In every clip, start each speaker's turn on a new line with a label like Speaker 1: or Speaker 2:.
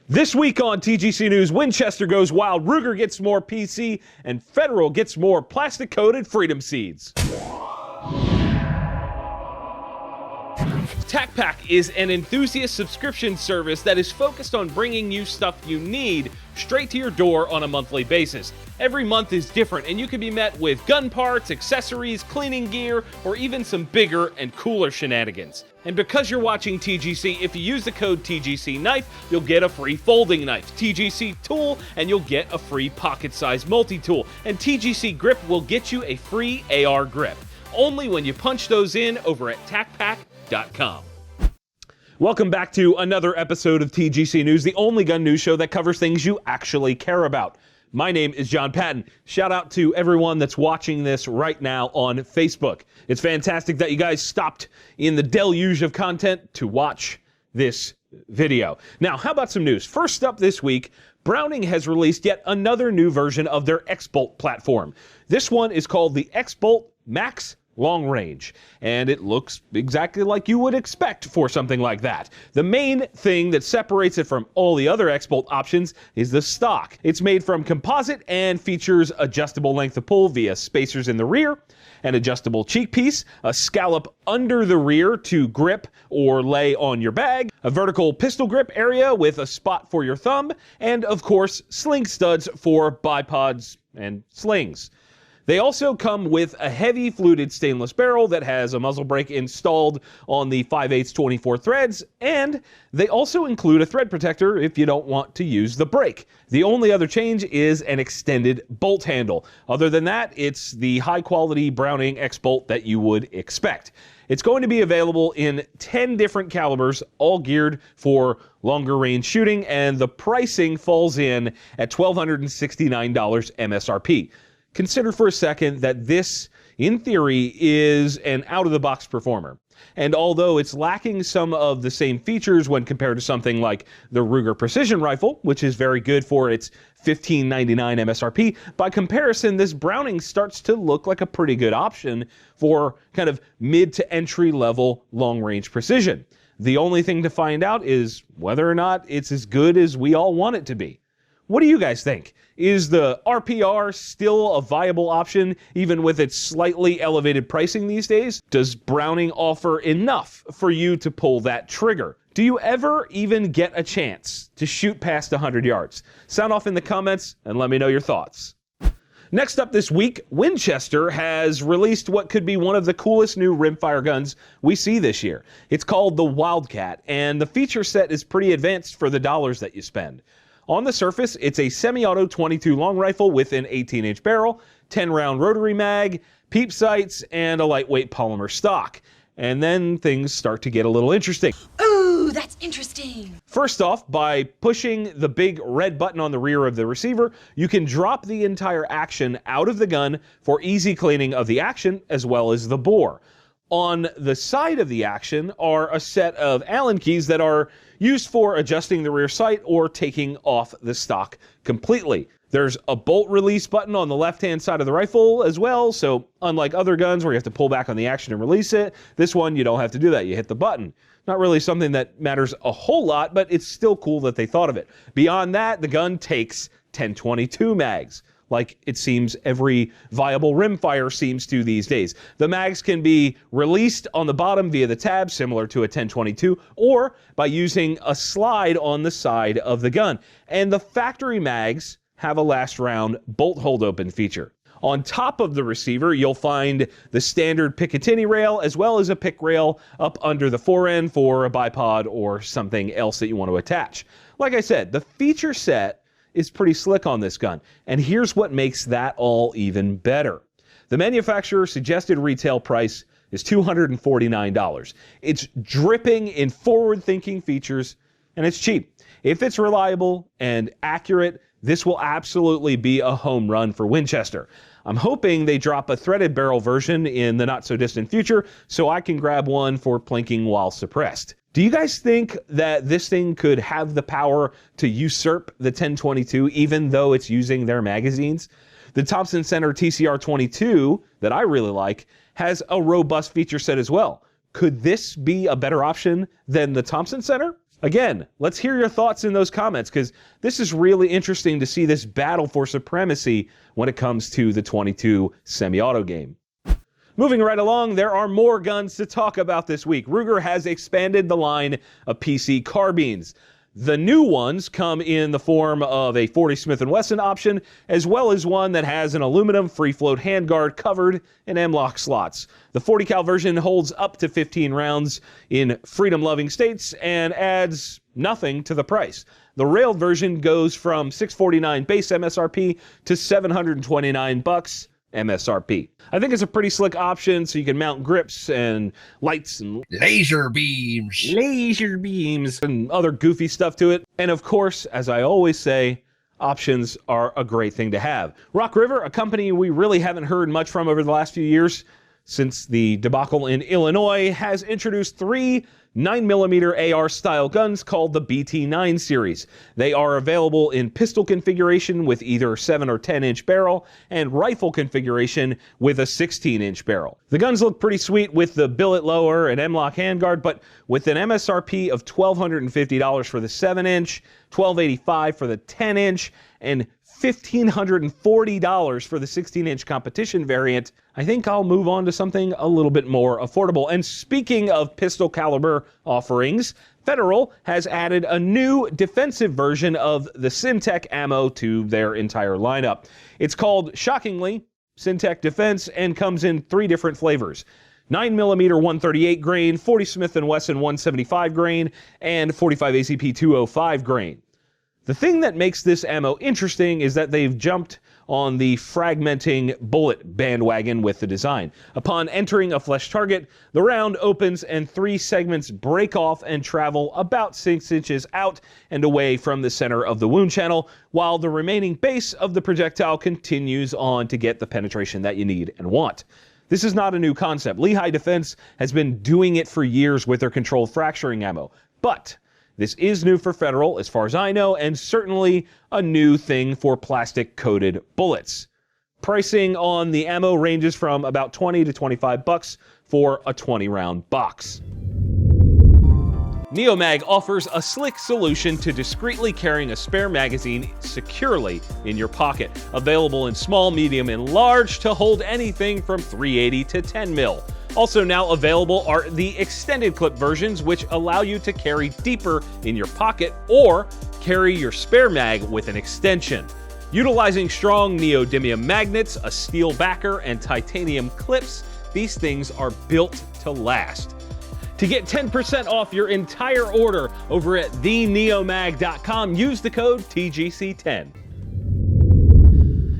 Speaker 1: This week on TGC News, Winchester goes wild, Ruger gets more PC, and Federal gets more plastic-coated Freedom Seeds. TacPack is an enthusiast subscription service that is focused on bringing you stuff you need straight to your door on a monthly basis. Every month is different, and you can be met with gun parts, accessories, cleaning gear, or even some bigger and cooler shenanigans. And because you're watching TGC, if you use the code TGC Knife, you'll get a free folding knife, TGC Tool, and you'll get a free pocket-sized multi-tool, and TGC Grip will get you a free AR grip. Only when you punch those in over at TacPack.com. Welcome back to another episode of TGC News, the only gun news show that covers things you actually care about. My name is Jon Patton. Shout out to everyone that's watching this right now on Facebook. It's fantastic that you guys stopped in the deluge of content to watch this video. Now, how about some news? First up this week, Browning has released yet another new version of their XBolt platform. This one is called the XBolt Max Long Range, and it looks exactly like you would expect for something like that. The main thing that separates it from all the other XBolt options is the stock. It's made from composite and features adjustable length of pull via spacers in the rear, an adjustable cheek piece, a scallop under the rear to grip or lay on your bag, a vertical pistol grip area with a spot for your thumb, and of course sling studs for bipods and slings. They also come with a heavy fluted stainless barrel that has a muzzle brake installed on the 5/8 24 threads, and they also include a thread protector if you don't want to use the brake. The only other change is an extended bolt handle. Other than that, it's the high quality Browning XBolt that you would expect. It's going to be available in 10 different calibers, all geared for longer range shooting, and the pricing falls in at $1,269 MSRP. Consider for a second that this, in theory, is an out-of-the-box performer. And although it's lacking some of the same features when compared to something like the Ruger Precision Rifle, which is very good for its $1,599 MSRP, by comparison, this Browning starts to look like a pretty good option for kind of mid to entry-level long-range precision. The only thing to find out is whether or not it's as good as we all want it to be. What do you guys think? Is the RPR still a viable option, even with its slightly elevated pricing these days? Does Browning offer enough for you to pull that trigger? Do you ever even get a chance to shoot past 100 yards? Sound off in the comments and let me know your thoughts. Next up this week, Winchester has released what could be one of the coolest new rimfire guns we see this year. It's called the Wildcat, and the feature set is pretty advanced for the dollars that you spend. On the surface, it's a semi-auto 22 long rifle with an 18-inch barrel, 10-round rotary mag, peep sights, and a lightweight polymer stock. And then things start to get a little interesting.
Speaker 2: Ooh, that's interesting.
Speaker 1: First off, by pushing the big red button on the rear of the receiver, you can drop the entire action out of the gun for easy cleaning of the action as well as the bore. On the side of the action are a set of Allen keys that are used for adjusting the rear sight or taking off the stock completely. There's a bolt release button on the left-hand side of the rifle as well, so unlike other guns where you have to pull back on the action and release it, this one you don't have to do that. You hit the button. Not really something that matters a whole lot, but it's still cool that they thought of it. Beyond that, the gun takes 10-22 mags, like it seems every viable rimfire seems to these days. The mags can be released on the bottom via the tab, similar to a 10-22, or by using a slide on the side of the gun. And the factory mags have a last round bolt hold open feature. On top of the receiver, you'll find the standard Picatinny rail as well as a pick rail up under the fore end for a bipod or something else that you want to attach. Like I said, the feature set is pretty slick on this gun, and here's what makes that all even better. The manufacturer's suggested retail price is $249. It's dripping in forward-thinking features, and it's cheap. If it's reliable and accurate, this will absolutely be a home run for Winchester. I'm hoping they drop a threaded barrel version in the not-so-distant future so I can grab one for plinking while suppressed. Do you guys think that this thing could have the power to usurp the 10-22 even though it's using their magazines? The Thompson Center TCR-22 that I really like has a robust feature set as well. Could this be a better option than the Thompson Center? Again, let's hear your thoughts in those comments, because this is really interesting to see this battle for supremacy when it comes to the 22 semi-auto game. Moving right along, there are more guns to talk about this week. Ruger has expanded the line of PC carbines. The new ones come in the form of a 40 Smith & Wesson option, as well as one that has an aluminum free-float handguard covered in M-LOK slots. The 40 cal version holds up to 15 rounds in freedom-loving states and adds nothing to the price. The railed version goes from $649 base MSRP to $729 MSRP. I think it's a pretty slick option, so you can mount grips and lights and
Speaker 3: laser beams
Speaker 1: and other goofy stuff to it. And of course, as I always say, options are a great thing to have. Rock River, a company we really haven't heard much from over the last few years since the debacle in Illinois, has introduced 3 9mm AR style guns called the BT9 series. They are available in pistol configuration with either 7 or 10 inch barrel and rifle configuration with a 16-inch barrel. The guns look pretty sweet with the billet lower and M-LOK handguard, but with an MSRP of $1,250 for the 7-inch, $1,285 for the 10-inch, and $1,540 for the 16-inch competition variant, I think I'll move on to something a little bit more affordable. And speaking of pistol caliber offerings, Federal has added a new defensive version of the Syntech ammo to their entire lineup. It's called, shockingly, Syntech Defense, and comes in 3 different flavors: 9mm 138 grain, 40 Smith & Wesson 175 grain, and 45 ACP 205 grain. The thing that makes this ammo interesting is that they've jumped on the fragmenting bullet bandwagon with the design. Upon entering a flesh target, the round opens and 3 segments break off and travel about 6 inches out and away from the center of the wound channel, while the remaining base of the projectile continues on to get the penetration that you need and want. This is not a new concept. Lehigh Defense has been doing it for years with their controlled fracturing ammo, but this is new for Federal, as far as I know, and certainly a new thing for plastic-coated bullets. Pricing on the ammo ranges from about $20 to $25 for a 20-round box. Neomag offers a slick solution to discreetly carrying a spare magazine securely in your pocket. Available in small, medium, and large to hold anything from 380 to 10 mil. Also now available are the extended clip versions, which allow you to carry deeper in your pocket or carry your spare mag with an extension. Utilizing strong neodymium magnets, a steel backer, and titanium clips, these things are built to last. To get 10% off your entire order over at theneomag.com, use the code TGC10.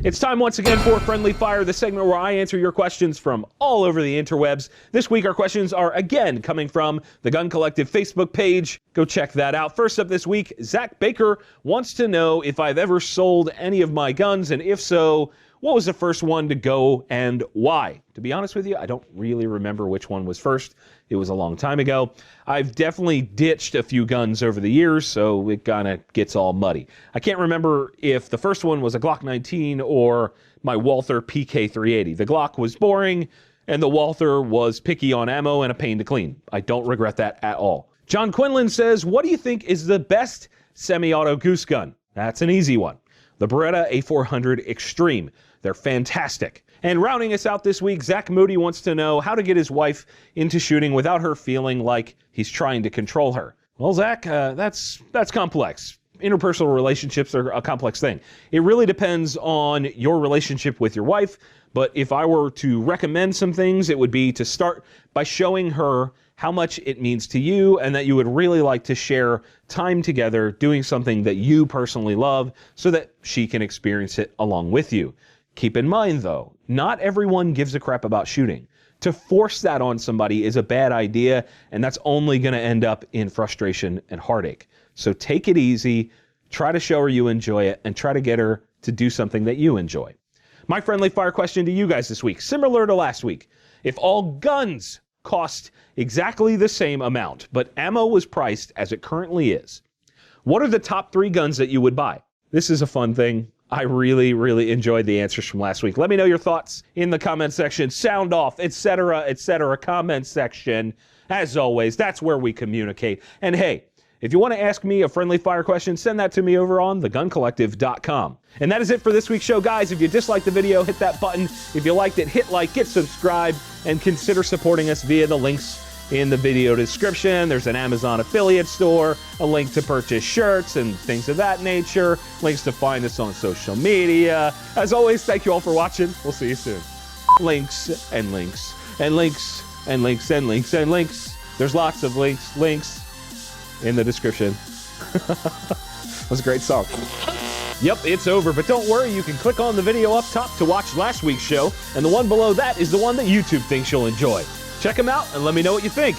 Speaker 1: It's time once again for Friendly Fire, the segment where I answer your questions from all over the interwebs. This week our questions are again coming from the Gun Collective Facebook page. Go check that out. First up this week, Zach Baker wants to know if I've ever sold any of my guns, and if so, what was the first one to go and why? To be honest with you, I don't really remember which one was first. It was a long time ago. I've definitely ditched a few guns over the years, so it kind of gets all muddy. I can't remember if the first one was a Glock 19 or my Walther PK380. The Glock was boring, and the Walther was picky on ammo and a pain to clean. I don't regret that at all. John Quinlan says, what do you think is the best semi-auto goose gun? That's an easy one. The Beretta A400 Extreme. They're fantastic. And rounding us out this week, Zach Moody wants to know how to get his wife into shooting without her feeling like he's trying to control her. Well, Zach, that's complex. Interpersonal relationships are a complex thing. It really depends on your relationship with your wife, but if I were to recommend some things, it would be to start by showing her how much it means to you and that you would really like to share time together doing something that you personally love so that she can experience it along with you. Keep in mind, though, not everyone gives a crap about shooting. To force that on somebody is a bad idea, and that's only going to end up in frustration and heartache. So take it easy, try to show her you enjoy it, and try to get her to do something that you enjoy. My friendly fire question to you guys this week, similar to last week. If all guns cost exactly the same amount, but ammo was priced as it currently is, what are the top 3 guns that you would buy? This is a fun thing. I really enjoyed the answers from last week. Let me know your thoughts in the comment section, sound off, etc., comment section. As always, that's where we communicate. And hey, If you want to ask me a friendly fire question, send that to me over on theguncollective.com. And that is it for this week's show, guys. If you disliked the video, hit that button. If you liked it, hit like, get subscribed, and consider supporting us via the links in the video description. There's an Amazon affiliate store, a link to purchase shirts and things of that nature, links to find us on social media. As always, thank you all for watching. We'll see you soon. Links and links and links and links and links and links. There's lots of links in the description. That was a great song. Yep, it's over, but don't worry, you can click on the video up top to watch last week's show, and the one below that is the one that YouTube thinks you'll enjoy. Check them out and let me know what you think.